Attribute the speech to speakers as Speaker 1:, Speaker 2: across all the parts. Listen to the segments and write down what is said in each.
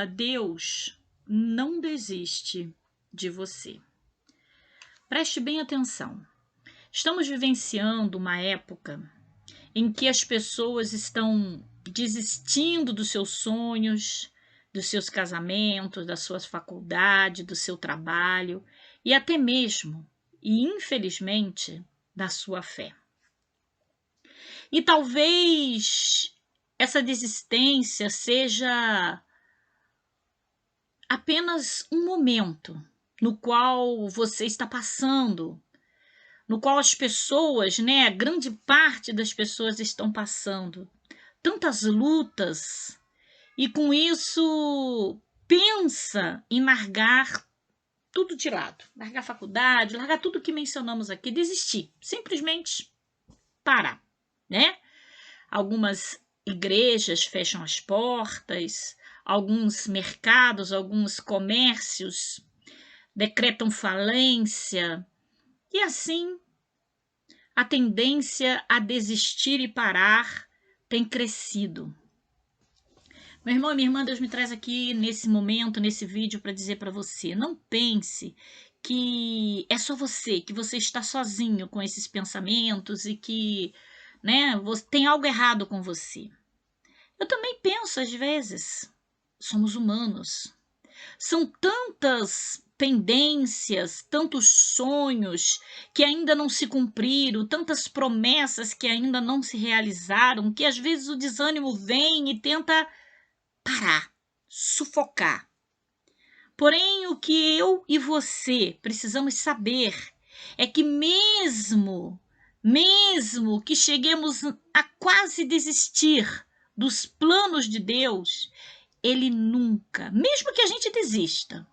Speaker 1: Deus não desiste de você. Preste bem atenção. Estamos vivenciando uma época em que as pessoas estão desistindo dos seus sonhos, dos seus casamentos, das suas faculdades, do seu trabalho e até mesmo, e infelizmente, da sua fé. E talvez essa desistência seja apenas um momento no qual você está passando, no qual as pessoas, né, grande parte das pessoas estão passando tantas lutas e com isso pensa em largar tudo de lado, largar a faculdade, largar tudo que mencionamos aqui, desistir, simplesmente parar, né? Algumas igrejas fecham as portas, alguns mercados, alguns comércios decretam falência, e assim a tendência a desistir e parar tem crescido. Meu irmão e minha irmã, Deus me traz aqui nesse momento, nesse vídeo, para dizer para você, não pense que é só você, que você está sozinho com esses pensamentos e que, né, tem algo errado com você. Eu também penso às vezes, somos humanos. São tantas pendências, tantos sonhos que ainda não se cumpriram, tantas promessas que ainda não se realizaram, que às vezes o desânimo vem e tenta parar, sufocar. Porém, o que eu e você precisamos saber é que mesmo que cheguemos a quase desistir dos planos de Deus, Ele nunca, mesmo que a gente desista,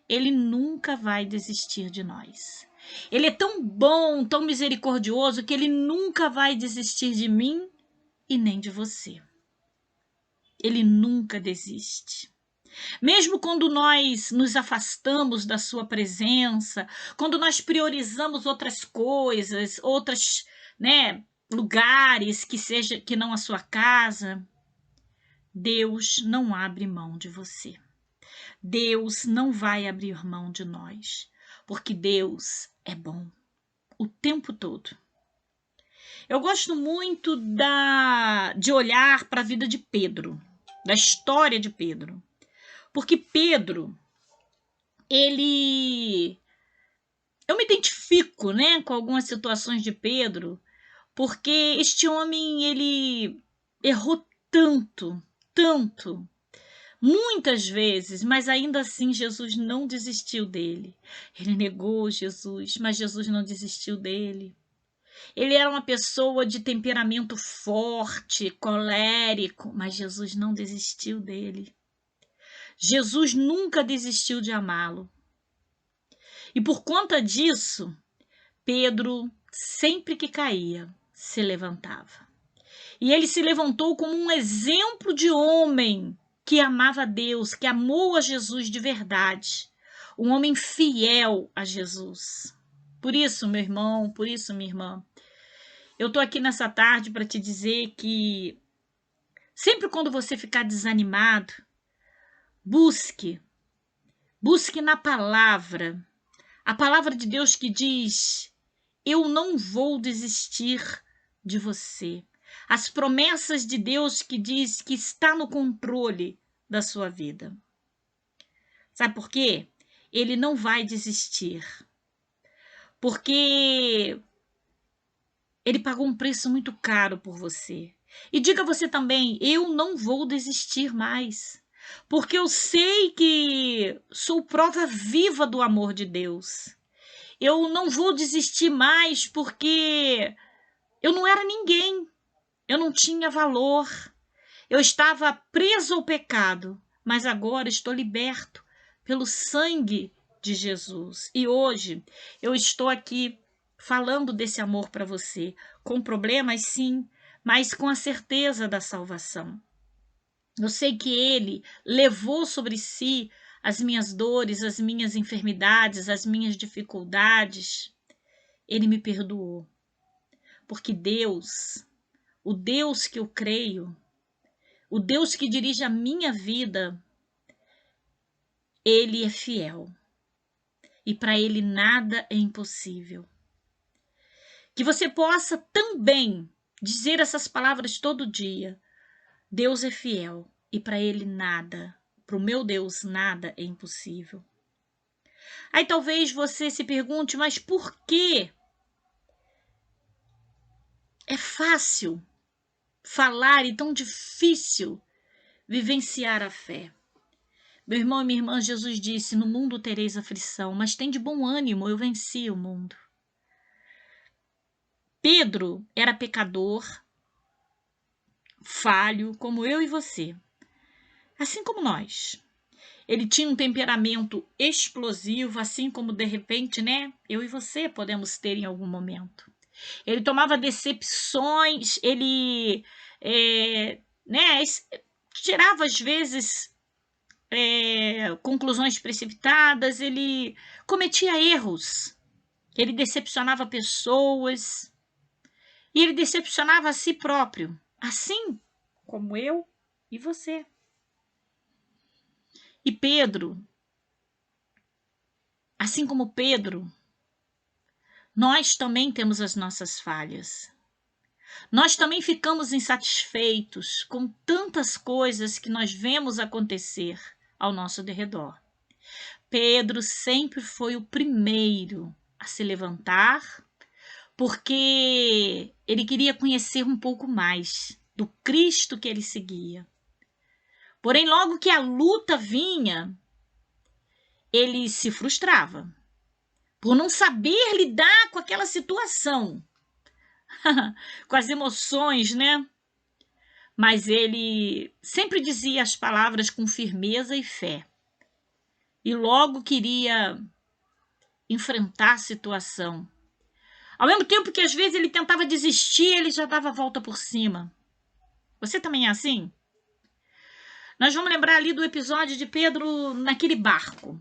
Speaker 1: Ele nunca vai desistir de nós. Ele é tão bom, tão misericordioso, que Ele nunca vai desistir de mim e nem de você. Ele nunca desiste. Mesmo quando nós nos afastamos da sua presença, quando nós priorizamos outras coisas, outros, né, lugares que não a sua casa, Deus não abre mão de você. Deus não vai abrir mão de nós, porque Deus é bom o tempo todo. Eu gosto muito de olhar para a vida de Pedro, da história de Pedro, porque Pedro, eu me identifico, né, com algumas situações de Pedro, porque este homem, ele errou tanto, muitas vezes, mas ainda assim Jesus não desistiu dele. Ele negou Jesus, mas Jesus não desistiu dele. Ele era uma pessoa de temperamento forte, colérico, mas Jesus não desistiu dele. Jesus nunca desistiu de amá-lo. E por conta disso, Pedro, sempre que caía, se levantava. E ele se levantou como um exemplo de homem que amava a Deus, que amou a Jesus de verdade. Um homem fiel a Jesus. Por isso, meu irmão, por isso, minha irmã, eu tô aqui nessa tarde para te dizer que sempre quando você ficar desanimado, busque na palavra. A palavra de Deus que diz: eu não vou desistir de você. As promessas de Deus que diz que está no controle da sua vida. Sabe por quê? Ele não vai desistir. Porque ele pagou um preço muito caro por você. E diga você também: eu não vou desistir mais. Porque eu sei que sou prova viva do amor de Deus. Eu não vou desistir mais porque eu não era ninguém. Eu não tinha valor. Eu estava preso ao pecado, mas agora estou liberto pelo sangue de Jesus. E hoje eu estou aqui falando desse amor para você, com problemas sim, mas com a certeza da salvação. Eu sei que Ele levou sobre si as minhas dores, as minhas enfermidades, as minhas dificuldades. Ele me perdoou. Porque Deus, o Deus que eu creio, o Deus que dirige a minha vida, Ele é fiel e para Ele nada é impossível. Que você possa também dizer essas palavras todo dia. Deus é fiel e para Ele nada, para o meu Deus nada é impossível. Aí talvez você se pergunte, mas por que é fácil falar e tão difícil vivenciar a fé? Meu irmão e minha irmã, Jesus disse, no mundo tereis aflição, mas tem de bom ânimo, eu venci o mundo. Pedro era pecador, falho, como eu e você, assim como nós. Ele tinha um temperamento explosivo, assim como de repente, né, eu e você podemos ter em algum momento. Ele tomava decepções, ele, né, tirava às vezes conclusões precipitadas, ele cometia erros, ele decepcionava pessoas e ele decepcionava a si próprio, assim como eu e você. E Pedro, assim como Pedro, nós também temos as nossas falhas. Nós também ficamos insatisfeitos com tantas coisas que nós vemos acontecer ao nosso derredor. Pedro sempre foi o primeiro a se levantar, porque ele queria conhecer um pouco mais do Cristo que ele seguia. Porém, logo que a luta vinha, ele se frustrava por não saber lidar com aquela situação, com as emoções, né? Mas ele sempre dizia as palavras com firmeza e fé. E logo queria enfrentar a situação. Ao mesmo tempo que às vezes ele tentava desistir, ele já dava a volta por cima. Você também é assim? Nós vamos lembrar ali do episódio de Pedro naquele barco.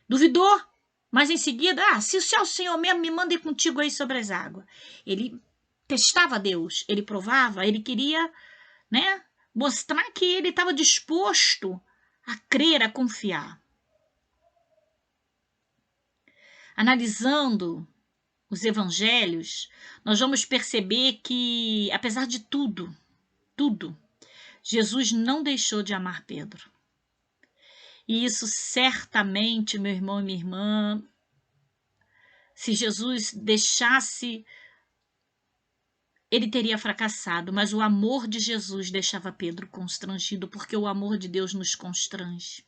Speaker 1: Duvidou, mas em seguida, se o Senhor mesmo me manda ir contigo aí sobre as águas. Ele testava Deus, ele provava, ele queria, né, mostrar que ele estava disposto a crer, a confiar. Analisando os evangelhos, nós vamos perceber que, apesar de tudo, Jesus não deixou de amar Pedro. E isso certamente, meu irmão e minha irmã, se Jesus deixasse, ele teria fracassado, mas o amor de Jesus deixava Pedro constrangido, porque o amor de Deus nos constrange.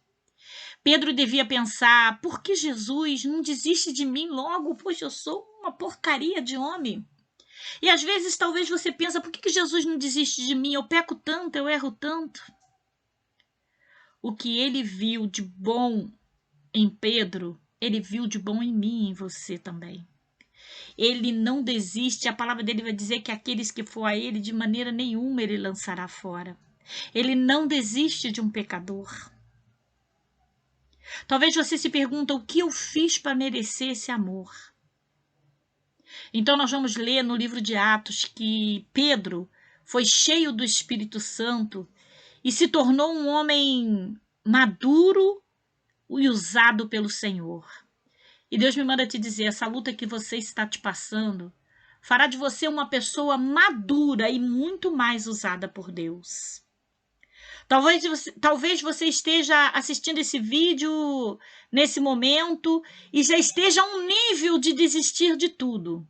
Speaker 1: Pedro devia pensar, por que Jesus não desiste de mim logo? Pois eu sou uma porcaria de homem. E às vezes talvez você pensa, por que Jesus não desiste de mim? Eu peco tanto, eu erro tanto. O que ele viu de bom em Pedro, ele viu de bom em mim e em você também. Ele não desiste, a palavra dele vai dizer que aqueles que for a ele, de maneira nenhuma ele lançará fora. Ele não desiste de um pecador. Talvez você se pergunte, o que eu fiz para merecer esse amor? Então nós vamos ler no livro de Atos que Pedro foi cheio do Espírito Santo e se tornou um homem maduro e usado pelo Senhor. E Deus me manda te dizer, essa luta que você está te passando fará de você uma pessoa madura e muito mais usada por Deus. Talvez você esteja assistindo esse vídeo nesse momento e já esteja a um nível de desistir de tudo.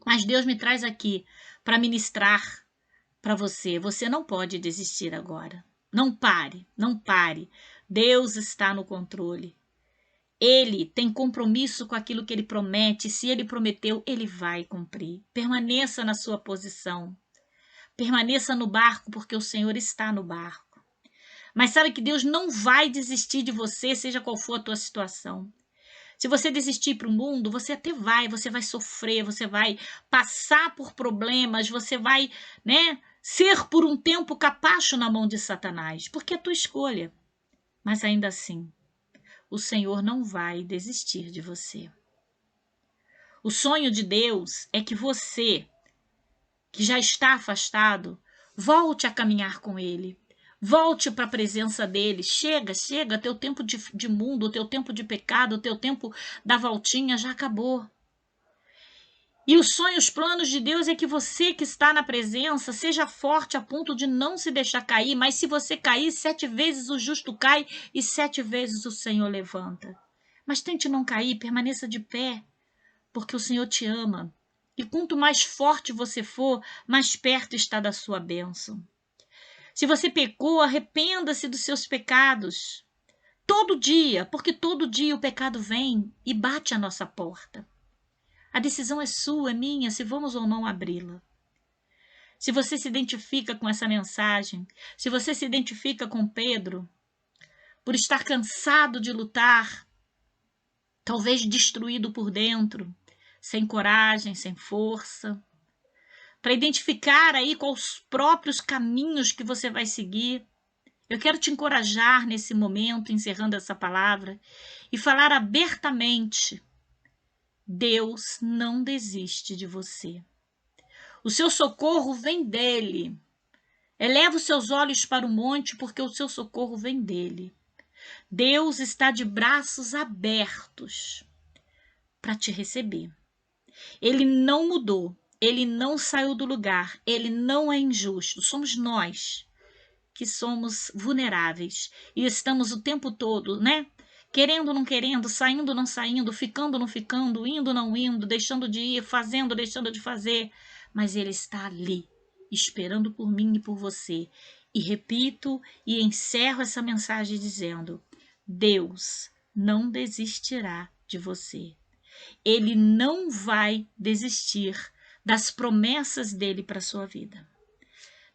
Speaker 1: Mas Deus me traz aqui para ministrar para você. Você não pode desistir agora. Não pare, não pare. Deus está no controle. Ele tem compromisso com aquilo que ele promete. Se ele prometeu, ele vai cumprir. Permaneça na sua posição. Permaneça no barco, porque o Senhor está no barco. Mas sabe que Deus não vai desistir de você, seja qual for a tua situação. Se você desistir para o mundo, você até você vai sofrer, você vai passar por problemas, você vai, né, ser por um tempo capacho na mão de Satanás, porque é a tua escolha. Mas ainda assim, o Senhor não vai desistir de você. O sonho de Deus é que você, que já está afastado, volte a caminhar com Ele. Volte para a presença dele. Chega, teu tempo de mundo, teu tempo de pecado, teu tempo da voltinha já acabou. E os sonhos, os planos de Deus é que você que está na presença seja forte a ponto de não se deixar cair, mas se você cair, 7 vezes o justo cai e 7 vezes o Senhor levanta. Mas tente não cair, permaneça de pé, porque o Senhor te ama. E quanto mais forte você for, mais perto está da sua bênção. Se você pecou, arrependa-se dos seus pecados. Todo dia, porque todo dia o pecado vem e bate à nossa porta. A decisão é sua, é minha, se vamos ou não abri-la. Se você se identifica com essa mensagem, se você se identifica com Pedro, por estar cansado de lutar, talvez destruído por dentro, sem coragem, sem força, para identificar aí quais os próprios caminhos que você vai seguir, eu quero te encorajar nesse momento, encerrando essa palavra, e falar abertamente: Deus não desiste de você. O seu socorro vem dele. Eleva os seus olhos para o monte, porque o seu socorro vem dele. Deus está de braços abertos para te receber. Ele não mudou, ele não saiu do lugar, ele não é injusto. Somos nós que somos vulneráveis e estamos o tempo todo, né? Querendo, não querendo, saindo, não saindo, ficando, não ficando, indo, não indo, deixando de ir, fazendo, deixando de fazer. Mas ele está ali, esperando por mim e por você. E repito e encerro essa mensagem dizendo: Deus não desistirá de você. Ele não vai desistir das promessas dele para a sua vida.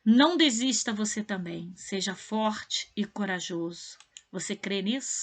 Speaker 1: Não desista você também. Seja forte e corajoso. Você crê nisso?